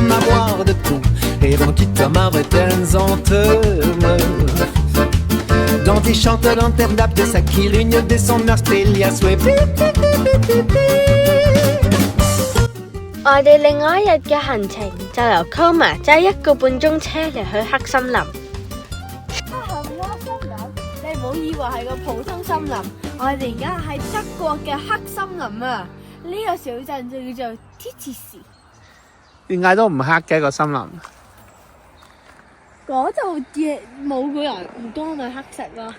avoir de tout et vêtu comme un vrai Dans des chanteurs d'antenne de sa qui l'union de son Australia sway 我哋另外一日嘅行程就由 Cromer 揸1個半鐘車嚟去黑森林。係咪黑森林？你唔好以為係個普通森林，我哋而家喺德國嘅黑森林啊！呢個小鎮就叫做 Titisee。點解都唔黑嘅個森林？嗰度嘅冇個人，唔多咪黑色咯。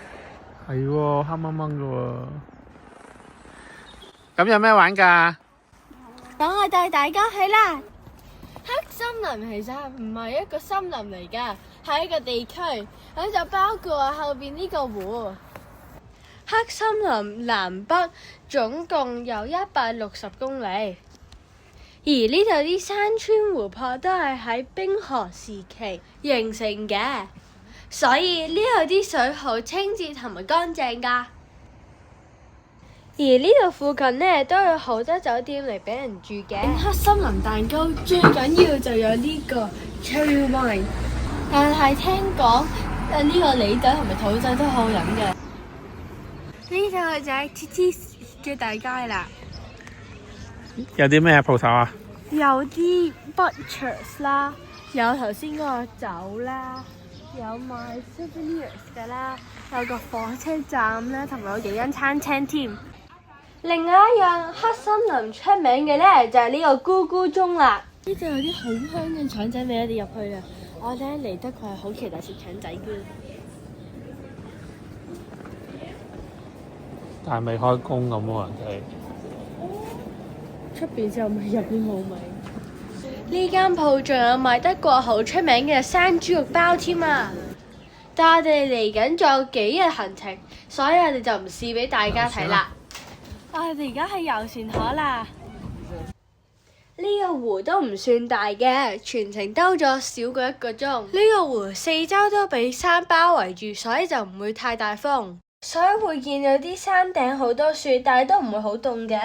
係喎，黑掹掹嘅喎。咁有咩玩㗎？等我帶大家去啦！黑森林其實唔係一個森林嚟㗎，係一個地區，咁就包括後邊呢個湖。黑森林南北總共有160公里，而呢度啲山川湖泊都係喺冰河時期形成嘅，所以呢度啲水好清澈同埋乾淨㗎。而呢度附近呢都有好多酒店嚟俾人住嘅。黑森林蛋糕最緊要就有呢個 cherry wine， 但係聽講呢個梨仔同埋土仔都好飲嘅。呢度就係 Titisee 嘅大街啦。有啲咩鋪頭啊？有啲 butchers 啦，有頭先嗰個酒啦，有賣 souvenirs 㗎啦，有個火車站啦，同埋有幾間餐廳添。另外一樣黑森林出名嘅呢，就係呢個咕咕鐘啦。呢度有啲好香嘅腸仔味，我哋入去啦。我哋嚟得佢係好期待食腸仔嘅。但係未開工咁喎，人哋。出邊就味，入邊冇味。呢間鋪仲有賣德國好出名嘅生豬肉包添啊！但我哋嚟緊仲有幾日行程，所以我哋就唔試俾大家睇啦。我哋而家喺遊船河啦。呢個湖都唔算大嘅，全程兜咗少過1個鐘。呢個湖四周都俾山包圍住，所以就唔會太大風，所以會見到啲山頂好多樹，但係都唔會好凍嘅。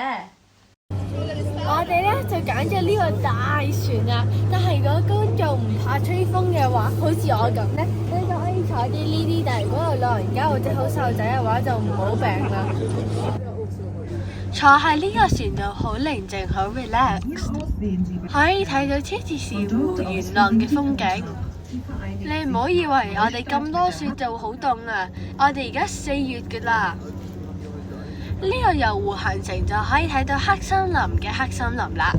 我哋咧就揀咗呢個大船啦，但係如果觀眾唔怕吹風嘅話，好似我咁咧，你就可以坐啲呢啲，但係如果係老人家或者好細路仔嘅話，就唔好病啦。坐喺呢個船度好寧靜，好 relax， 可以睇到 Titisee湖沿岸嘅風景。你唔好以為我哋咁多雪就好凍啊！我哋而家4月㗎啦。呢個遊湖行程就可以睇到黑森林嘅黑森林啦。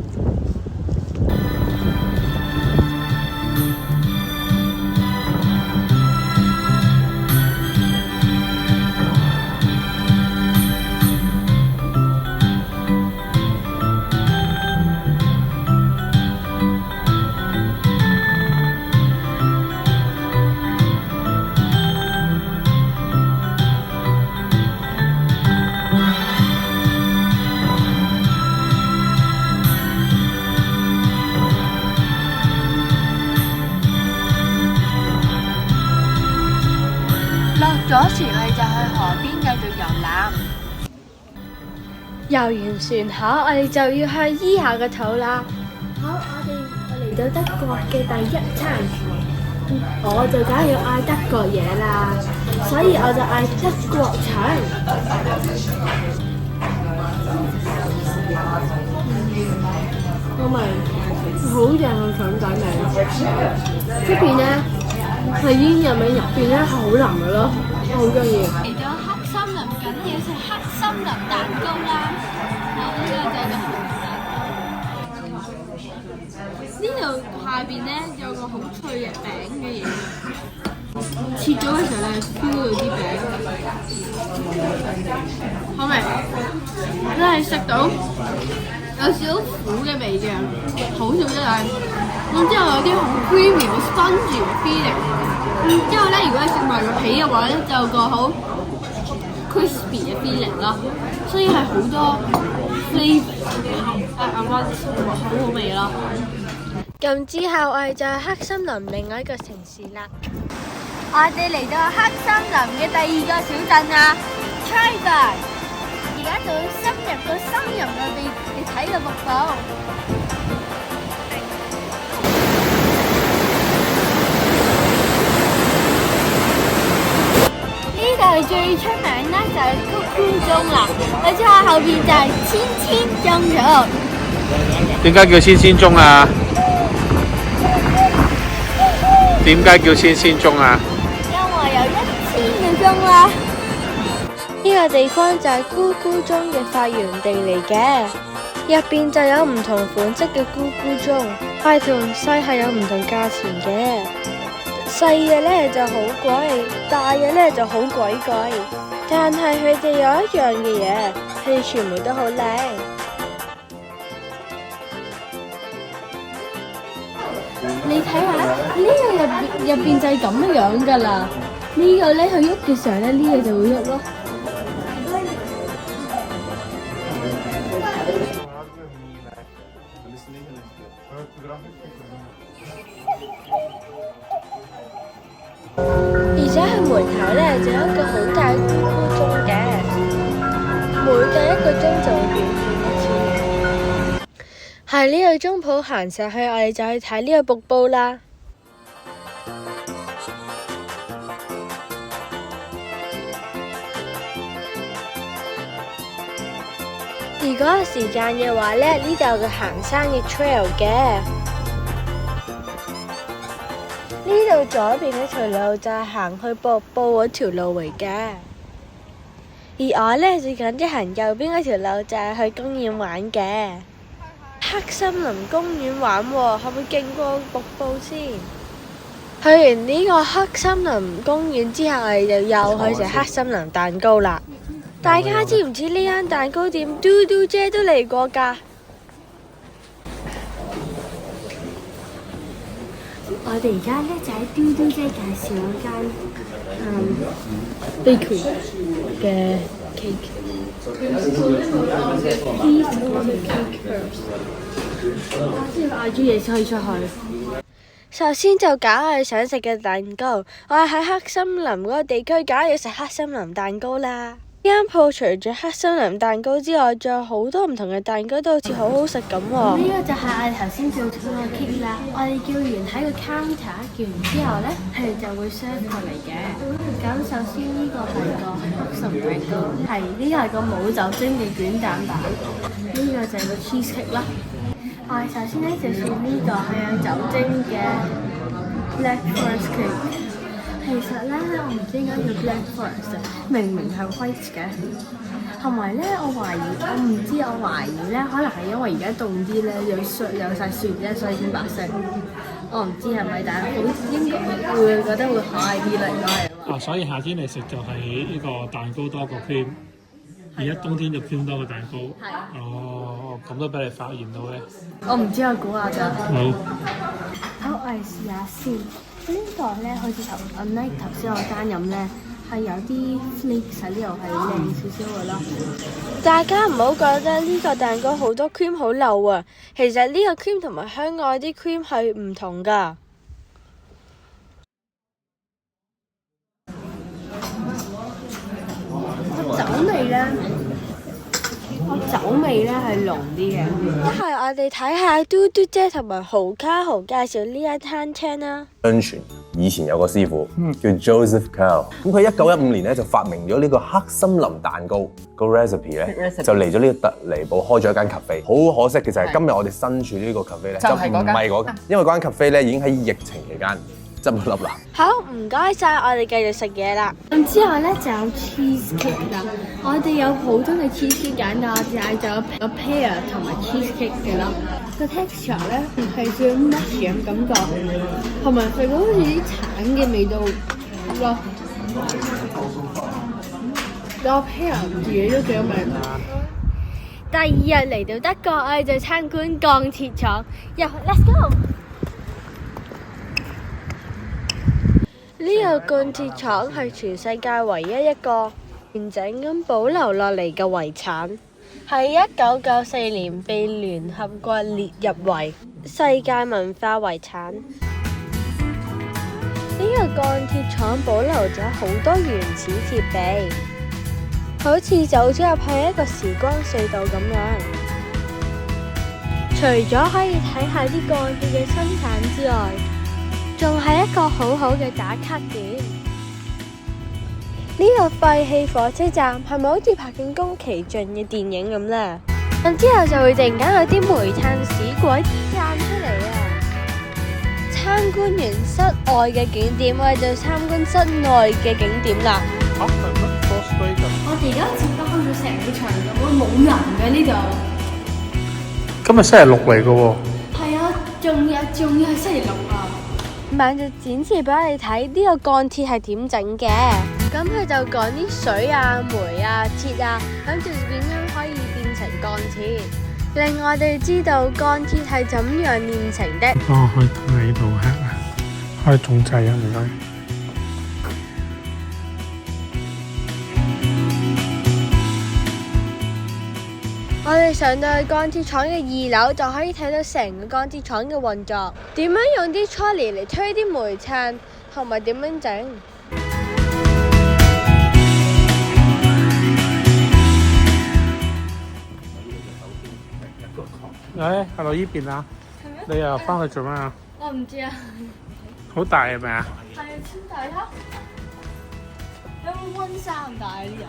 落咗船我哋就去河邊繼續遊覽。遊完船河，我哋就要向醫下個肚啦。好，我嚟到德國嘅第一餐，我就梗係要嗌德國嘢啦，所以我就嗌德國腸。我咪好正嘅腸仔味，出邊咧係煙入面，入邊咧係好腍嘅咯，我好中意。嚟到黑森林，梗要食黑森林蛋糕啦！呢個就係個紅蛋糕。呢度下邊咧有個好脆嘅餅嘅嘢，切咗嘅時候咧係 feel 到啲餅，好味。你係食到有少少苦嘅味嘅，好少啫但係。咁之後有啲好 creamy 好 spongy 嘅 feeling，之後咧如果你食埋個皮嘅話咧，就有個好 crispy 嘅 feeling 啦，所以係好多 flavour 好好味咯。咁之後我哋就係黑森林另外一個城市啦。我哋嚟到黑森林嘅第2個小鎮啊 Tryberg， 而家就會深入到森林裏邊嚟睇個瀑布。最出名咧就係咕咕鐘啦，你睇下後邊就係千千鐘咗。點解叫千千鐘啊？點解叫千千鐘啊？因為有1000個鐘啦。呢個地方就係咕咕鐘嘅發源地嚟嘅，入邊就有唔同款式嘅咕咕鐘，大同細係有唔同價錢嘅，細嘅呢就好貴，大嘅呢就好鬼貴，但係佢哋有一樣嘅嘢，佢哋全部都好靚。你睇下呢個入邊就係咁樣噶啦，呢個咧佢喐嘅時候咧，呢個就會喐咯。而且佢門口呢就有一個好大咕咕鐘嘅，每隔1個鐘就會變換一次。喺呢個鐘鋪行上去，我哋就去睇呢個瀑布啦。如果有時間嘅話呢，呢度有個行山嘅 trail 嘅。呢度左邊嗰條路就係行去瀑布嗰條路嚟嘅，而我呢，最近即行右邊嗰條路就係去公園玩嘅。黑森林公園玩喎，係咪勁過瀑布先？去完呢個黑森林公園之後，我哋就又去食黑森林蛋糕啦。大家知唔知呢間蛋糕店嘟嘟姐都嚟過㗎？我哋而家咧就喺嘟嘟姐介紹嗰間bakery 嘅 cake。先嗌咗嘢先可以出去。首先就揀我哋想食嘅蛋糕，我係喺黑森林嗰個地區揀要食黑森林蛋糕啦。呢間鋪除咗黑森林蛋糕之外，仲有好多唔同嘅蛋糕都好似好好食咁喎。呢個就係我哋頭先做嗰個 cake 啦。我哋叫完喺個 counter 叫完之後咧，佢哋就會 serve 過嚟嘅。咁首先呢個係個黑森蛋糕，呢個係個冇酒精嘅捲蛋白，呢個就係個 cheese cake 啦。我哋首先咧就選呢個係有酒精嘅 black forest cake。其實咧，我唔知點解叫 black forest， 明明係 white 嘅。同埋咧，我懷疑咧，可能係因為而家凍啲咧，有晒雪咧，所以先白色。我唔知係咪，但係應該會覺得會可愛啲啦，應該係。所以夏天嚟食就係呢個蛋糕多過 cream， 而家冬天就 cream 多過蛋糕。係。哦，咁都俾你發現到咧。我唔知，我估下咋。好，我哋試下先。呢個咧，好似頭先我單飲咧，係有啲 flake 喺呢度係靚少少嘅咯。大家唔好覺得呢個蛋糕好多 cream 好漏啊！其實呢個 cream 同埋香港啲 cream 係唔同㗎。酒味咧係濃啲嘅。一係我哋睇下嘟嘟姐同埋豪卡豪介紹呢一餐廳啦。相傳以前有個師傅叫 Joseph Carl，咁佢1915年咧就發明咗呢個黑森林蛋糕個 recipe 咧，就嚟咗呢個特尼堡開咗一間 cafe。好可惜嘅就係今日我哋身處呢個 cafe 咧，就唔係嗰間，因為嗰間 cafe 咧已經喺疫情期間執笠啦。好，唔該晒，我哋繼續食嘢啦。咁之後咧就有 cheese cake 啦，我哋有普通嘅 cheese cake 揀，但我哋嗌咗個 pear 同埋 cheese cake 嘅咯。個 texture 咧係少 mushy 咁感覺，同埋佢好似啲橙嘅味道咯。個 pear 自己都幾好味。第二日嚟到德國，我哋就參觀鋼鐵廠。Let's go！呢個鋼鐵廠係全世界唯一一個完整咁保留落嚟嘅遺產，喺1994年被聯合國列入為世界文化遺產。呢個鋼鐵廠保留咗好多原始設備，好似走咗入去一個時光隧道咁樣。除咗可以睇下啲鋼鐵嘅生產之外，仲係一個好好嘅打卡點。呢個廢棄火車站係咪好似拍緊宮崎駿嘅電影咁呢？咁之後就會突然間有啲煤炭屎鬼站出嚟啊！參觀完室外嘅景點，我哋就參觀室內嘅景點啦。係乜 Crossbreed？我哋而家接翻咗成個場咁，冇人嘅呢度。今日星期六嚟嘅喎。係啊，仲要係星期六啊！晚就展示俾我哋睇呢個鋼鐵係點整嘅。咁佢就講啲水啊、煤啊、鐵啊，咁就點樣可以變成鋼鐵，令我哋知道鋼鐵係怎樣煉成的。哦，可以喺度吃啊，可以種掣啊，唔該。我哋上到去鋼鐵廠嘅2樓，就可以睇到成個鋼鐵廠嘅運作，點樣用啲 trolley 嚟推啲煤炭，同埋點樣整。去到呢邊啊！你又翻去做咩啊？我唔知啊。好大係咪啊？係啊，超大啦！有冇溫莎咁大啊？呢度？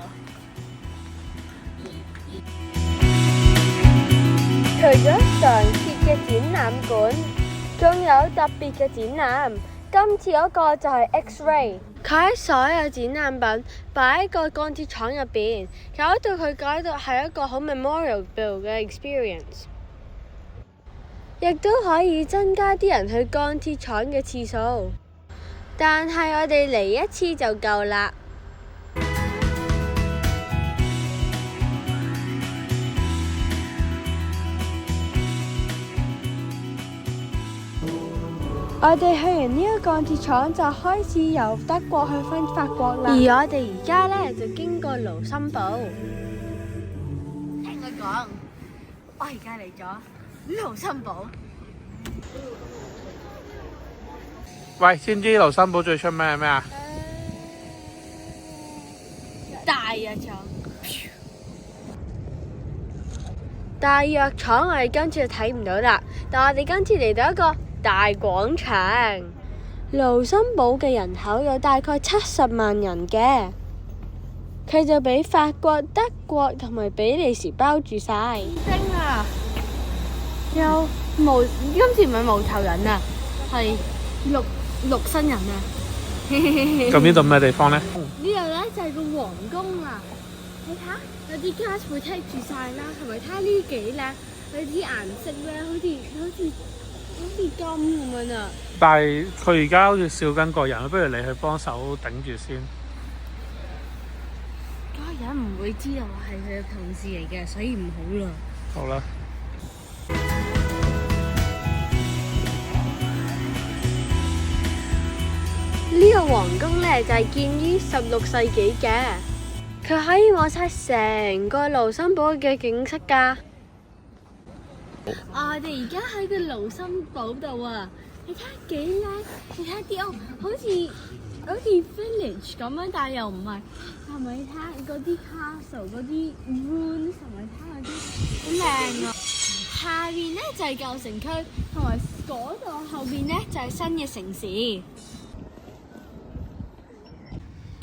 除咗常設嘅展覽館，仲有特別嘅展覽。今次嗰個就係 X-ray， 佢喺所有展覽品擺喺個鋼鐵廠入邊，搞到佢搞到係一個好 memorable 嘅 experience， 亦都可以增加啲人去鋼鐵廠嘅次數。但係我哋嚟一次就夠啦。我哋去完呢個鋼鐵廠就開始由德國去返法國啦。而我哋而家呢，就經過盧森堡。聽佢講，我而家嚟咗盧森堡。喂，知唔知盧森堡最出名係咩啊？大藥廠。大藥廠我哋今次就睇唔到啦，但我哋今次嚟到一個大廣場。盧森堡嘅人口有大概70萬人嘅，佢就俾法國、德國同埋比利時包住晒。丁啊！有今次唔係無頭人啊，係陸新人啊！咁呢度咩地方咧？呢度咧就係個皇宮啊！你睇下，有啲 glass 會剔住晒啦，同埋睇下呢幾靚，佢啲顏色咧好似金咁樣啊！但係佢而家好似笑緊個人，不如你去幫手頂住先。嗰個人唔會知道我係佢嘅同事嚟嘅，所以唔好啦。好啦。呢個皇宮咧就係建於16世紀嘅，佢可以望晒成個盧森堡嘅景色㗎。我哋而家喺個盧森堡度啊！你睇下幾靚，你睇下啲屋好似 village 咁樣，但係又唔係。係咪睇下嗰啲 castle 嗰啲 ruins， 同埋睇下啲好靚啊！下邊咧就係舊城區，同埋嗰度後邊咧就係新嘅城市。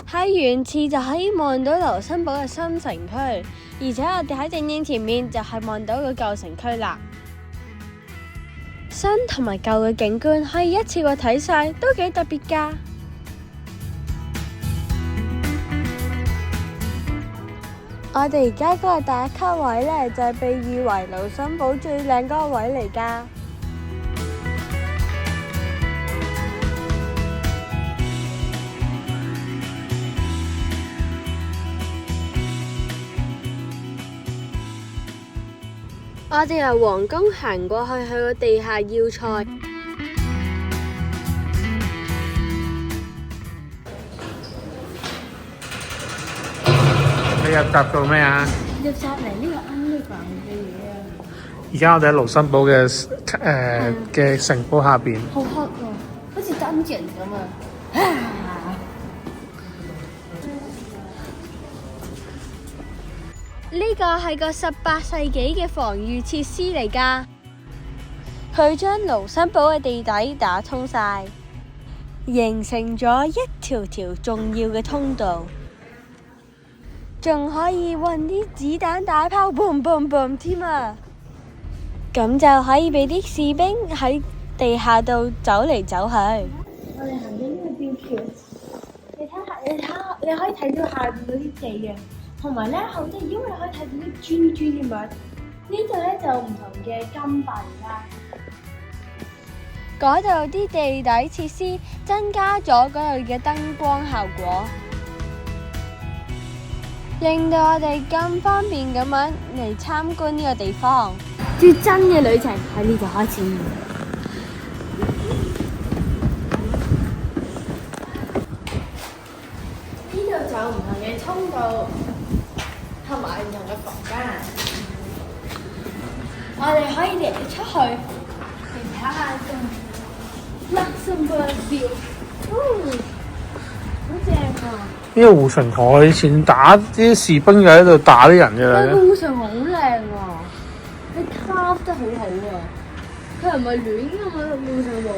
喺遠處就可以望到盧森堡嘅新城區，而且我哋喺正正前面就係望到個舊城區啦。新同埋舊嘅景觀可以一次過睇晒，都幾特別㗎。我哋而家嗰個第一級位呢，就係被譽為盧森堡最靚嗰個位嚟㗎。我哋由皇宮行過去個地下要塞。你入閘做咩啊？入閘嚟呢個 underground 嘅嘢啊！而家我哋喺盧森堡嘅城堡下邊。好黑喎，好似 dungeon 咁啊！呢個係個18世紀嘅防禦設施嚟㗎，佢將盧森堡嘅地底打通晒，形成咗一條條重要嘅通道。仲可以運啲子彈打炮 boom boom boom 添啊！咁就可以俾啲士兵喺地下度走嚟走去。我哋行緊呢個吊橋，你睇下，你可以睇到下邊嗰啲地嘅，同埋咧後邊，因為你可以睇到啲磚嘅嘛。呢度咧就唔同嘅金幣啦。嗰度啲地底設施增加咗嗰度嘅燈光效果，令到我哋更方便咁樣嚟參觀呢個地方。最真嘅旅程喺呢度開始。呢度就有唔同嘅通道，同埋唔同嘅房間。我哋可以嚟出去嚟睇下個 Luxembourg View， 好正啊！呢個護城河以前打啲士兵就喺度打啲人嘅啦。佢個護城河好靚啊！佢 carve 得好好啊！佢係咪亂㗎嘛？個護城河。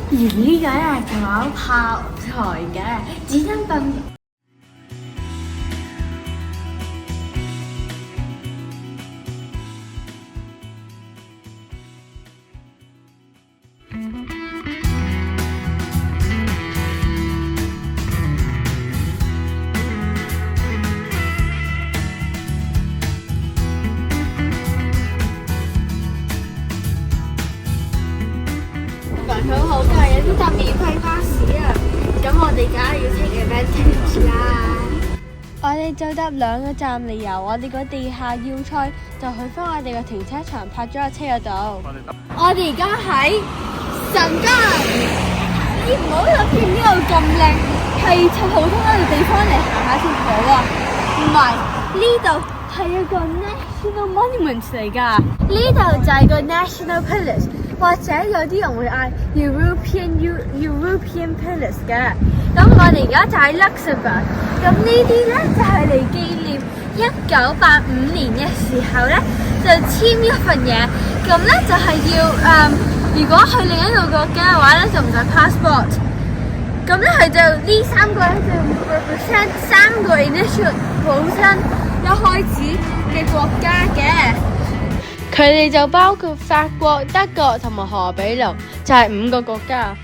而呢個咧仲有炮台嘅子彈泵。好好㗎，有啲搭免費巴士啊！咁我哋梗係要 take advantage 啦。我哋就搭2個站嚟由我哋個地下要塞，就去翻我哋個停車場泊咗個車嗰度。我哋而家喺神間，你唔好諗住呢度咁靚，係普通一個地方嚟行下先好啊！唔係，呢度係一個 national monument 嚟㗎，呢度就係個 national palace。或者有啲人會嗌 European Palace 嘅，咁我哋而家就喺 Luxembourg，咁呢啲咧就係嚟紀念1985年嘅時候咧就簽一份嘢，咁咧就係要如果去另一個國家嘅話咧就唔使 passport，咁咧佢就呢3個咧就 represent 3個 initial 本身一開始嘅國家嘅。佢哋就包括法國、德國同埋荷比路，就係5個國家。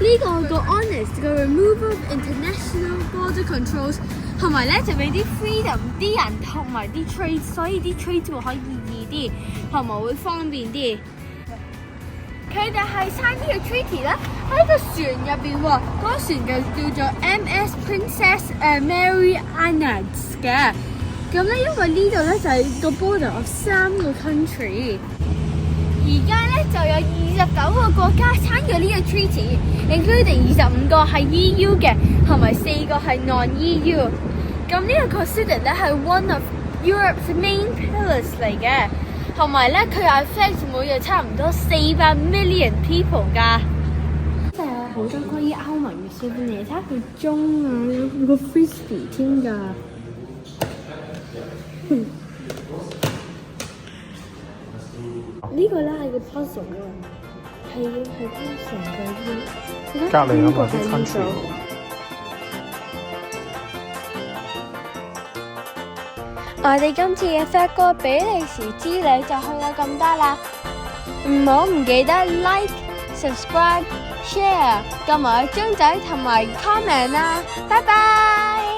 呢個 honest 嘅 removal of international border controls， 同埋咧就俾啲 freedom 啲人同埋啲 trade， 所以啲 trade 會可以易啲，同埋會方便啲。佢哋係 sign 呢個 treaty 咧喺個船入邊喎，嗰個船就叫做 MS Princess Mary Annex 嘅。咁咧，因為呢度咧就係個 border of 3個 country， 而家咧就有29個國家參與呢個 treaty，including 25個係 EU 嘅，同埋4個係 non-EU。咁呢個 considered 咧係 one of Europe's main pillars 嚟嘅，同埋咧佢 affect 每日差唔多400 million people 㗎。就有好多關於歐盟嘅書本，你睇下佢鐘啊，有個 frisbee 添㗎。呢個咧係個 puzzle 啊，係成個啲隔離有個啲 country。我哋今次嘅法國比利時之旅就去到咁多啦，唔記得 like、subscribe、share， 撳埋個鐘仔同埋 comment 啦，拜拜。